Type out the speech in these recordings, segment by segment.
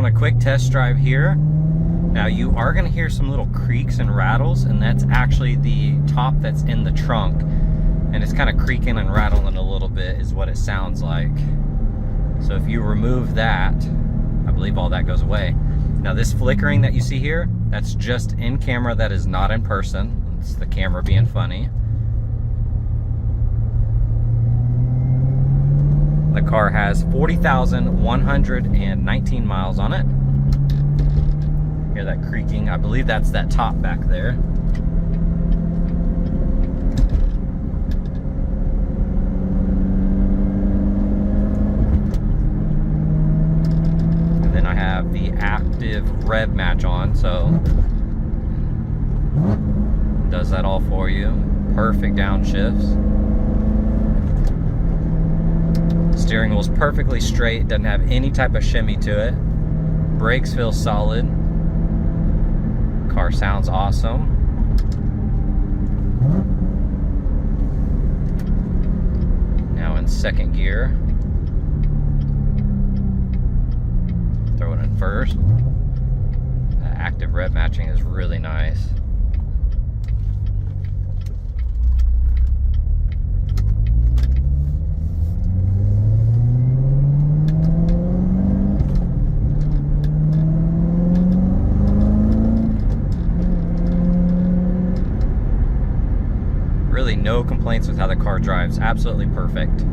a quick test drive here. Now you are going to hear some little creaks and rattles, and that's actually the top that's in the trunk, and it's kind of creaking and rattling a little bit is what it sounds like. So if you remove that, I believe all that goes away. Now this flickering that you see here, that's just in camera, that is not in person. It's the camera being funny. The car has 40,119 miles on it. Hear that creaking? I believe that's that top back there. And then I have the active rev match on, so does that all for you. Perfect downshifts. Steering wheel's perfectly straight, doesn't have any type of shimmy to it. Brakes feel solid. Car sounds awesome. Now in second gear. Throw it in first. That active rev matching is really nice. No complaints with how the car drives. Absolutely perfect.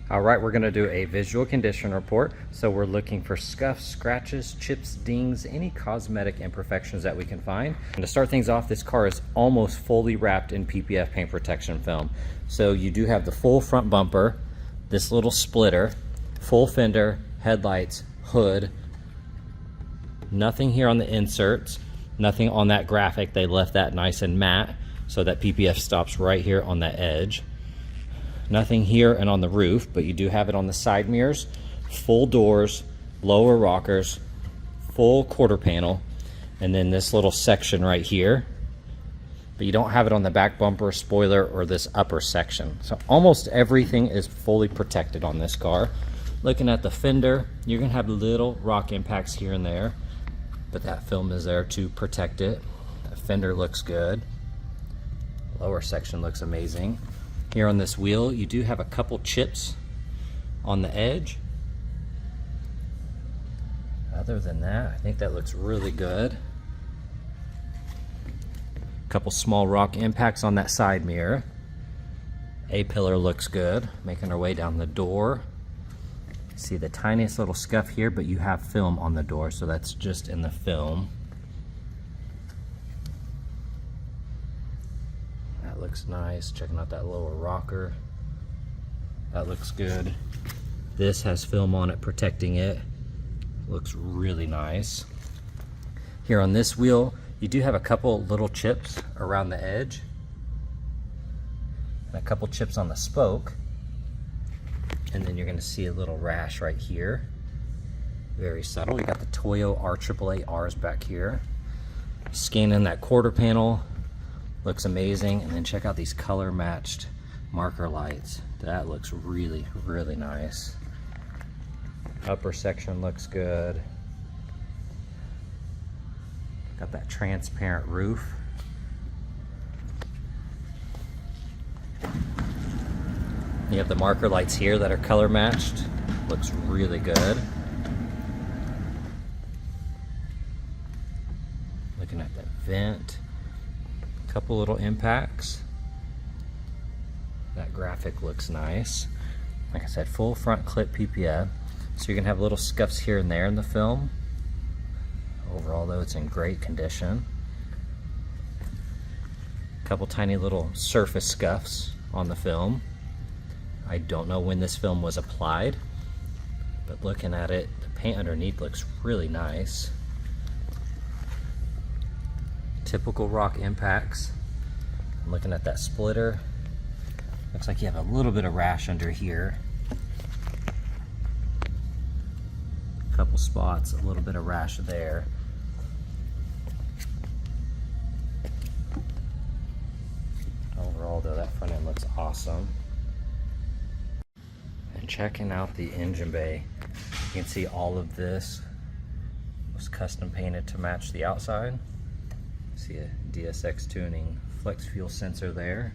All right, we're going to do a visual condition report. So we're looking for scuffs, scratches, chips, dings, any cosmetic imperfections that we can find. And to start things off, this car is almost fully wrapped in PPF paint protection film. So you do have the full front bumper, this little splitter, full fender, headlights, hood. Nothing here on the inserts, nothing on that graphic. They left that nice and matte, so that PPF stops right here on that edge. Nothing here and on the roof, but you do have it on the side mirrors, full doors, lower rockers, full quarter panel, and then this little section right here. But you don't have it on the back bumper, spoiler, or this upper section. So almost everything is fully protected on this car. Looking at the fender, you're gonna have little rock impacts here and there, but that film is there to protect it. The fender looks good. Lower section looks amazing. Here on this wheel, you do have a couple chips on the edge. Other than that, I think that looks really good. A couple small rock impacts on that side mirror. A-pillar looks good. Making our way down the door. See the tiniest little scuff here, but you have film on the door, so that's just in the film. Looks nice. Checking out that lower rocker. That looks good. This has film on it protecting it. Looks really nice. Here on this wheel, you do have a couple little chips around the edge. And a couple chips on the spoke. And then you're going to see a little rash right here. Very subtle. We got the Toyo R888Rs back here. Scanning that quarter panel. Looks amazing. And then check out these color matched marker lights. That looks really, really nice. Upper section looks good. Got that transparent roof. You have the marker lights here that are color matched. Looks really good. Looking at that vent. Couple little impacts. That graphic looks nice. Like I said, full front clip PPF. So you're gonna have little scuffs here and there in the film. Overall though, it's in great condition. Couple tiny little surface scuffs on the film. I don't know when this film was applied, but looking at it, the paint underneath looks really nice. Typical rock impacts. I'm looking at that splitter. Looks like you have a little bit of rash under here. A couple spots, a little bit of rash there. Overall though, that front end looks awesome. And checking out the engine bay, you can see all of this custom painted to match the outside. See a DSX tuning flex fuel sensor there.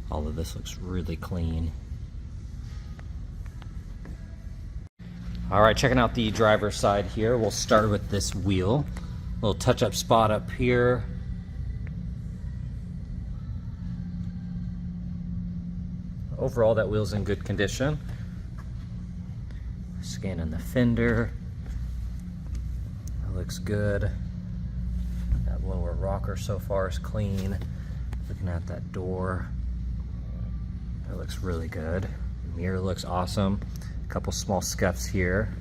All of this looks really clean. All right, checking out the driver's side here. We'll start with this wheel. Little touch-up spot up here. Overall, that wheel's in good condition. Scanning the fender. That looks good. That lower rocker so far is clean. Looking at that door. That looks really good. Mirror looks awesome. A couple small scuffs here.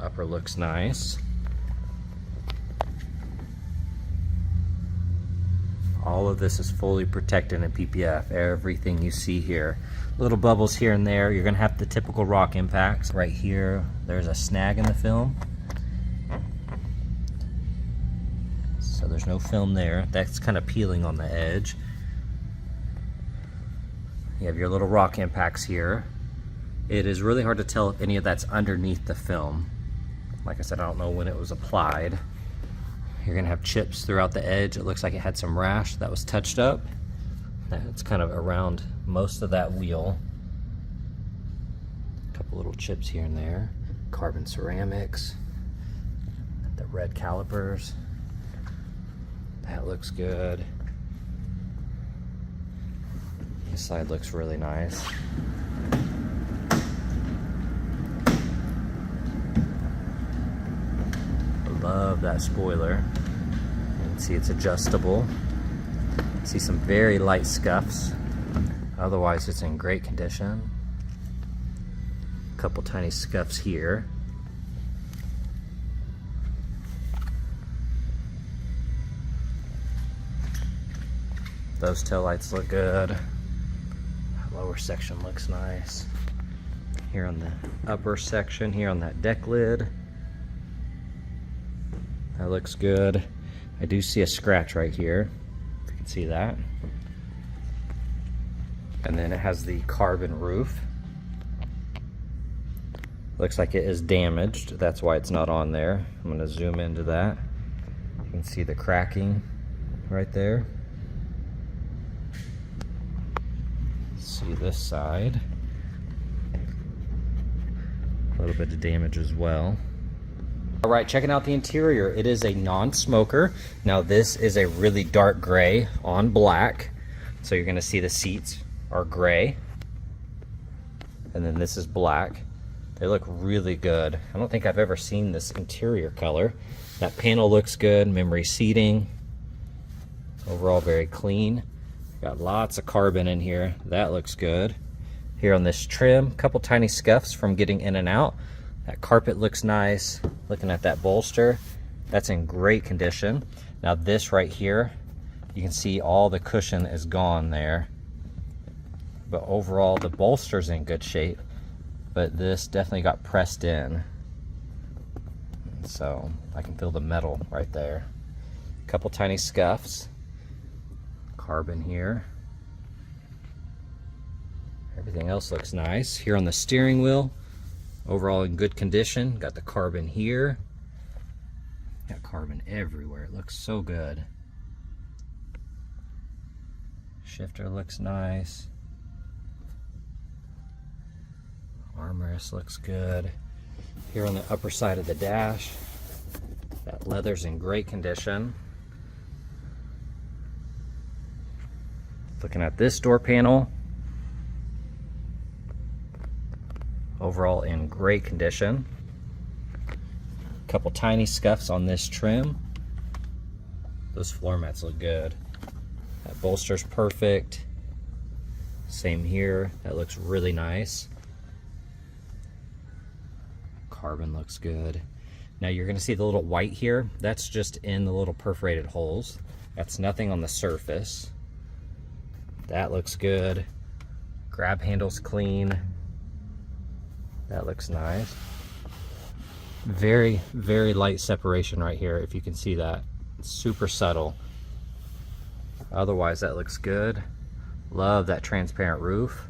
Upper looks nice. All of this is fully protected in PPF. Everything you see here. Little bubbles here and there. You're gonna have the typical rock impacts. Right here, there's a snag in the film. So there's no film there. That's kind of peeling on the edge. You have your little rock impacts here. It is really hard to tell if any of that's underneath the film. Like I said, I don't know when it was applied. You're gonna have chips throughout the edge. It looks like it had some rash that was touched up. It's kind of around most of that wheel. A couple little chips here and there. Carbon ceramics. The red calipers. That looks good. This side looks really nice. Love that spoiler. You can see it's adjustable. See some very light scuffs. Otherwise, it's in great condition. A couple tiny scuffs here. Those taillights look good. That lower section looks nice. Here on the upper section, here on that deck lid. That looks good. I do see a scratch right here, if you can see that. And then it has the carbon roof. Looks like it is damaged. That's why it's not on there. I'm going to zoom into that. You can see the cracking right there. See this side. A little bit of damage as well. All right, checking out the interior. It is a non-smoker. Now this is a really dark gray on black. So you're gonna see the seats are gray. And then this is black. They look really good. I don't think I've ever seen this interior color. That panel looks good, memory seating. Overall very clean. Got lots of carbon in here. That looks good. Here on this trim, a couple tiny scuffs from getting in and out. That carpet looks nice. Looking at that bolster, that's in great condition. Now this right here, you can see all the cushion is gone there. But overall, the bolster's in good shape. But this definitely got pressed in. So I can feel the metal right there. A couple tiny scuffs. Carbon here. Everything else looks nice. Here on the steering wheel, overall in good condition. Got the carbon here. Got carbon everywhere. It looks so good. Shifter looks nice. Armrest looks good. Here on the upper side of the dash, that leather's in great condition. Looking at this door panel, overall in great condition. A couple tiny scuffs on this trim. Those floor mats look good. That bolster's perfect. Same here. That looks really nice. Carbon looks good. Now you're going to see the little white here. That's just in the little perforated holes. That's nothing on the surface. That looks good. Grab handle's clean. That looks nice. Very, very light separation right here, if you can see that. It's super subtle. Otherwise, that looks good. Love that transparent roof.